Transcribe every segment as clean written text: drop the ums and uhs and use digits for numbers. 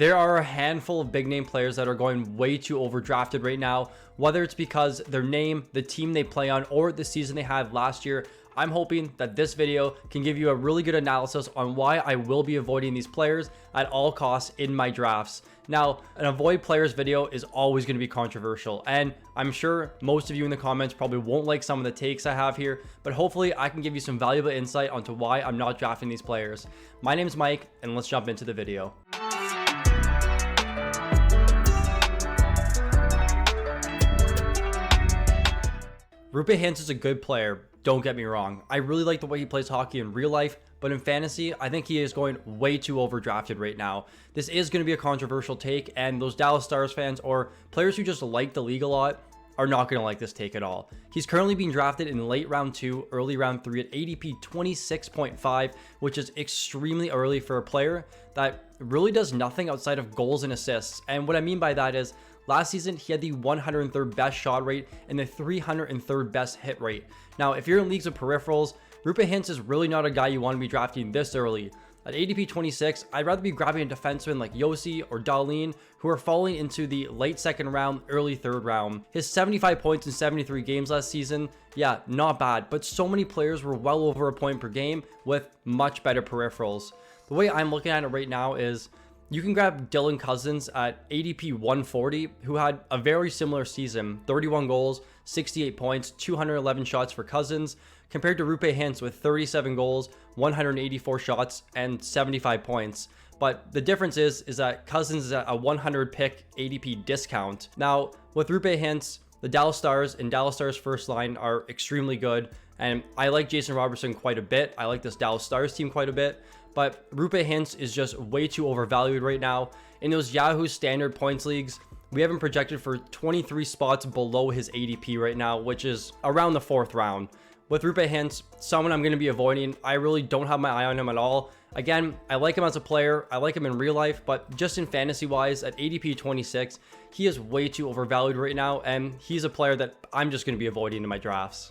There are a handful of big name players that are going way too overdrafted right now, whether it's because their name, the team they play on, or the season they had last year. I'm hoping that this video can give you a really good analysis on why I will be avoiding these players at all costs in my drafts. Now, an avoid players video is always going to be controversial, and I'm sure most of you in the comments probably won't like some of the takes I have here, but hopefully I can give you some valuable insight onto why I'm not drafting these players. My name's Mike, and let's jump into the video. Roope Hintz is a good player, don't get me wrong. I really like the way he plays hockey in real life, but in fantasy, I think he is going way too overdrafted right now. This is going to be a controversial take, and those Dallas Stars fans or players who just like the league a lot are not going to like this take at all. He's currently being drafted in late round 2, early round 3 at ADP 26.5, which is extremely early for a player that really does nothing outside of goals and assists. And what I mean by that is, last season, he had the 103rd best shot rate and the 303rd best hit rate. Now, if you're in leagues of peripherals, Roope Hintz is really not a guy you want to be drafting this early. At ADP 26, I'd rather be grabbing a defenseman like Yossi or Dahlin, who are falling into the late second round, early third round. His 75 points in 73 games last season, yeah, not bad, but so many players were well over a point per game with much better peripherals. The way I'm looking at it right now is, you can grab Dylan Cousins at ADP 140, who had a very similar season, 31 goals, 68 points, 211 shots for Cousins, compared to Roope Hintz with 37 goals, 184 shots, and 75 points. But the difference is that Cousins is at a 100 pick ADP discount. Now, with Roope Hintz, the Dallas Stars and Dallas Stars first line are extremely good, and I like Jason Robertson quite a bit. I like this Dallas Stars team quite a bit. But Roope Hintz is just way too overvalued right now. In those Yahoo standard points leagues, we have him projected for 23 spots below his ADP right now, which is around the 4th round. With Roope Hintz, someone I'm going to be avoiding. I really don't have my eye on him at all. Again, I like him as a player. I like him in real life, but just in fantasy wise, at ADP 26, he is way too overvalued right now, and he's a player that I'm just going to be avoiding in my drafts.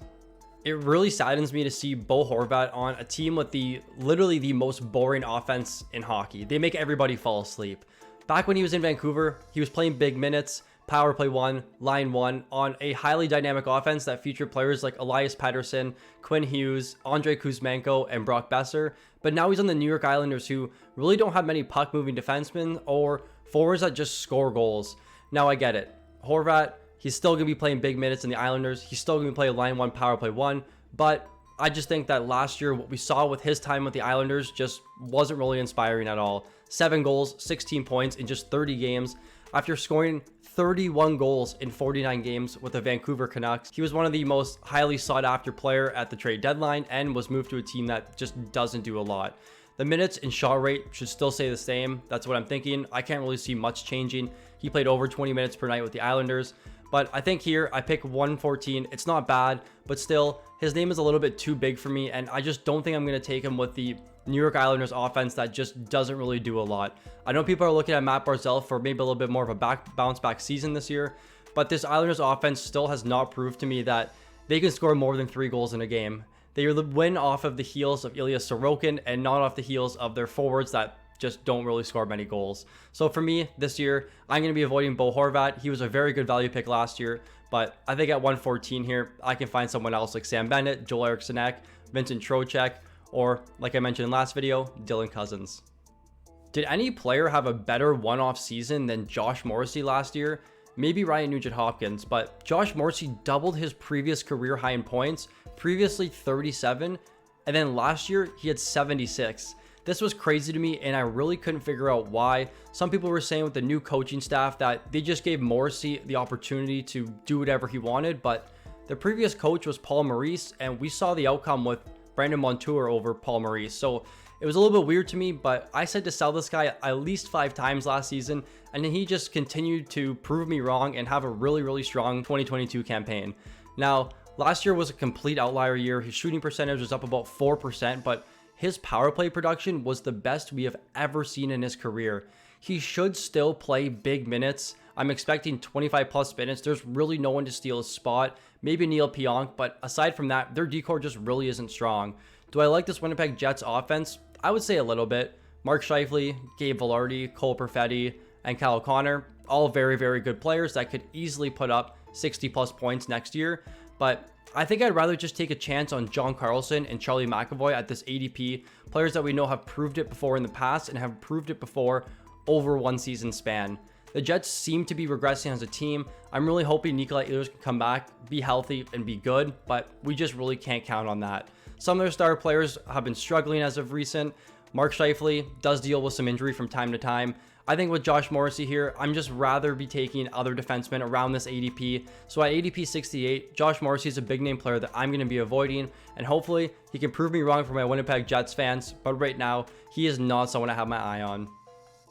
It really saddens me to see Bo Horvat on a team with literally the most boring offense in hockey. They make everybody fall asleep. Back when he was in Vancouver, he was playing big minutes, power play 1, line 1, on a highly dynamic offense that featured players like Elias Pettersson, Quinn Hughes, Andrei Kuzmenko, and Brock Besser. But now he's on the New York Islanders, who really don't have many puck-moving defensemen or forwards that just score goals. Now I get it. Horvat, he's still going to be playing big minutes in the Islanders. He's still going to be playing line 1, power play 1. But I just think that last year, what we saw with his time with the Islanders just wasn't really inspiring at all. 7 goals, 16 points in just 30 games. After scoring 31 goals in 49 games with the Vancouver Canucks, he was one of the most highly sought after player at the trade deadline and was moved to a team that just doesn't do a lot. The minutes and shot rate should still stay the same. That's what I'm thinking. I can't really see much changing. He played over 20 minutes per night with the Islanders. But I think here I pick 114. It's not bad, but still, his name is a little bit too big for me, and I just don't think I'm going to take him with the New York Islanders offense that just doesn't really do a lot. I know people are looking at Matt Barzal for maybe a little bit more of a bounce back season this year, but this Islanders offense still has not proved to me that they can score more than 3 goals in a game. They win off of the heels of Ilya Sorokin and not off the heels of their forwards that just don't really score many goals. So for me this year, I'm going to be avoiding Bo Horvat. He was a very good value pick last year, but I think at 114 here, I can find someone else like Sam Bennett, Joel Eriksson, Vincent Trocheck, or like I mentioned in last video, Dylan Cousins. Did any player have a better one-off season than Josh Morrissey last year? Maybe Ryan Nugent-Hopkins, but Josh Morrissey doubled his previous career high in points, previously 37, and then last year he had 76. This was crazy to me, and I really couldn't figure out why. Some people were saying with the new coaching staff that they just gave Morrissey the opportunity to do whatever he wanted, but the previous coach was Paul Maurice, and we saw the outcome with Brandon Montour over Paul Maurice. So it was a little bit weird to me, but I said to sell this guy at least 5 times last season, and then he just continued to prove me wrong and have a really strong 2022 campaign. Now, last year was a complete outlier year. His shooting percentage was up about 4%, but his power play production was the best we have ever seen in his career. He should still play big minutes. I'm expecting 25 plus minutes. There's really no one to steal his spot. Maybe Neil Pionk, but aside from that, their decor just really isn't strong. Do I like this Winnipeg Jets offense? I would say a little bit, Mark Scheifele, Gabe Vilardi, Cole Perfetti, and Kyle Connor, all very, very good players that could easily put up 60 plus points next year. But I think I'd rather just take a chance on John Carlson and Charlie McAvoy at this ADP, players that we know have proved it before in the past and have proved it before over one season span. The Jets seem to be regressing as a team. I'm really hoping Nikolai Ehlers can come back, be healthy, and be good, but we just really can't count on that. Some of their star players have been struggling as of recent. Mark Scheifele does deal with some injury from time to time. I think with Josh Morrissey here, I'm just rather be taking other defensemen around this ADP. So at ADP 68, Josh Morrissey is a big name player that I'm going to be avoiding, and hopefully he can prove me wrong for my Winnipeg Jets fans, but right now, he is not someone I have my eye on.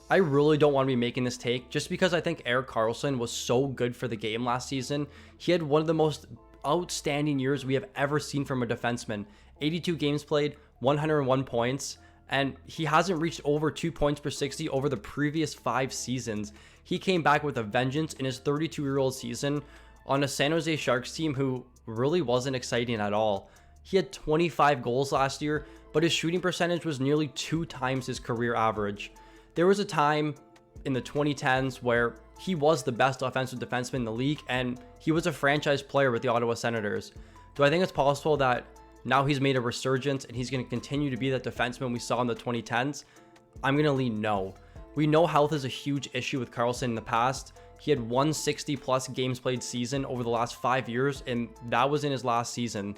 I really don't want to be making this take just because I think Erik Karlsson was so good for the game last season. He had one of the most outstanding years we have ever seen from a defenseman. 82 games played, 101 points, and he hasn't reached over 2 points per 60 over the previous 5 seasons. He came back with a vengeance in his 32-year-old season on a San Jose Sharks team who really wasn't exciting at all. He had 25 goals last year, but his shooting percentage was nearly 2 times his career average. There was a time in the 2010s where he was the best offensive defenseman in the league, and he was a franchise player with the Ottawa Senators. Do I think it's possible that now he's made a resurgence and he's going to continue to be that defenseman we saw in the 2010s? I'm going to lean no. We know health is a huge issue with Karlsson in the past. He had 160 plus games played season over the last 5 years, and that was in his last season.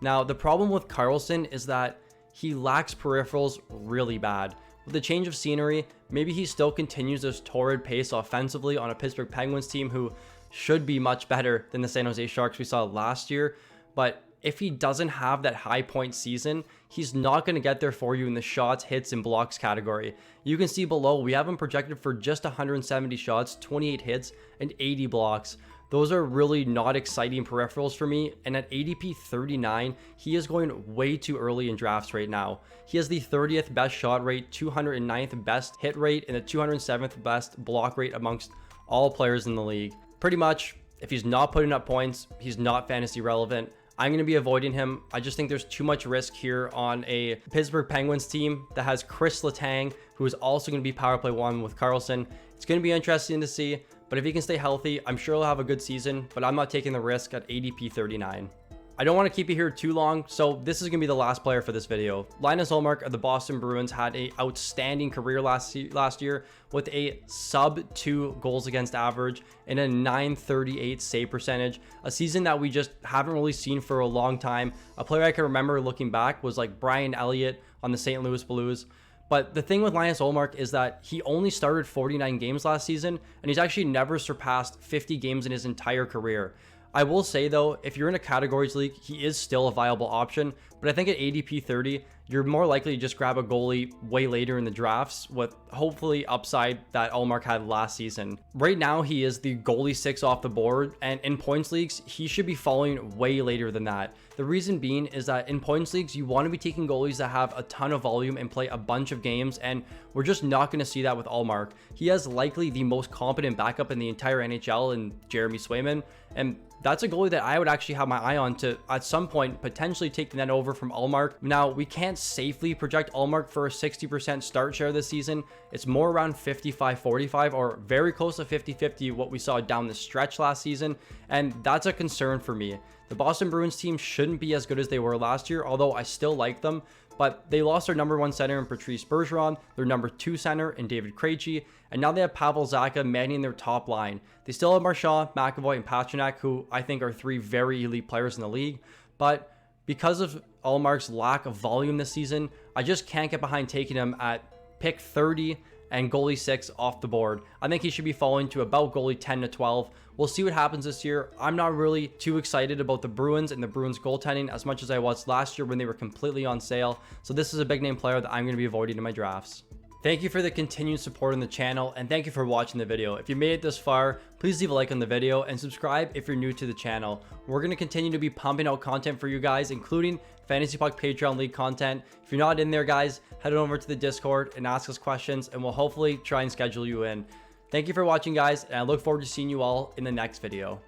Now, the problem with Karlsson is that he lacks peripherals really bad. With the change of scenery, maybe he still continues this torrid pace offensively on a Pittsburgh Penguins team who should be much better than the San Jose Sharks we saw last year. But if he doesn't have that high point season, he's not going to get there for you in the shots, hits, and blocks category. You can see below, we have him projected for just 170 shots, 28 hits, and 80 blocks. Those are really not exciting peripherals for me, and at ADP 39, he is going way too early in drafts right now. He has the 30th best shot rate, 209th best hit rate, and the 207th best block rate amongst all players in the league. Pretty much, if he's not putting up points, he's not fantasy relevant. I'm going to be avoiding him. I just think there's too much risk here on a Pittsburgh Penguins team that has Chris Letang, who is also going to be power play 1 with Karlsson. It's going to be interesting to see, but if he can stay healthy, I'm sure he'll have a good season, but I'm not taking the risk at ADP 39. I don't want to keep you here too long, so this is going to be the last player for this video. Linus Ullmark of the Boston Bruins had an outstanding career last year with a sub-2 goals against average and a .938 save percentage, a season that we just haven't really seen for a long time. A player I can remember looking back was like Brian Elliott on the St. Louis Blues. But the thing with Linus Ullmark is that he only started 49 games last season, and he's actually never surpassed 50 games in his entire career. I will say though, if you're in a categories league, he is still a viable option, but I think at ADP 30, you're more likely to just grab a goalie way later in the drafts with hopefully upside that Ullmark had last season. Right now, he is the goalie 6 off the board, and in points leagues, he should be falling way later than that. The reason being is that in points leagues, you want to be taking goalies that have a ton of volume and play a bunch of games, and we're just not going to see that with Ullmark. He has likely the most competent backup in the entire NHL in Jeremy Swayman, and that's a goalie that I would actually have my eye on to, at some point, potentially take the net over from Ullmark. Now, we can't safely project Ullmark for a 60% start share this season. It's more around 55-45 or very close to 50-50 what we saw down the stretch last season, and that's a concern for me. The Boston Bruins team shouldn't be as good as they were last year, although I still like them, but they lost their number 1 center in Patrice Bergeron, their number 2 center in David Krejci, and now they have Pavel Zacha manning their top line. They still have Marchand, McAvoy, and Pastrnak, who I think are 3 very elite players in the league, but because of Ullmark's lack of volume this season, I just can't get behind taking him at pick 30 and goalie 6 off the board. I think he should be falling to about goalie 10 to 12. We'll see what happens this year. I'm not really too excited about the Bruins and the Bruins goaltending as much as I was last year when they were completely on sale. So this is a big name player that I'm going to be avoiding in my drafts. Thank you for the continued support on the channel, and thank you for watching the video. If you made it this far, please leave a like on the video and subscribe if you're new to the channel. We're going to continue to be pumping out content for you guys, including Fantasy Puck Patreon League content. If you're not in there, guys, head on over to the Discord and ask us questions, and we'll hopefully try and schedule you in. Thank you for watching, guys, and I look forward to seeing you all in the next video.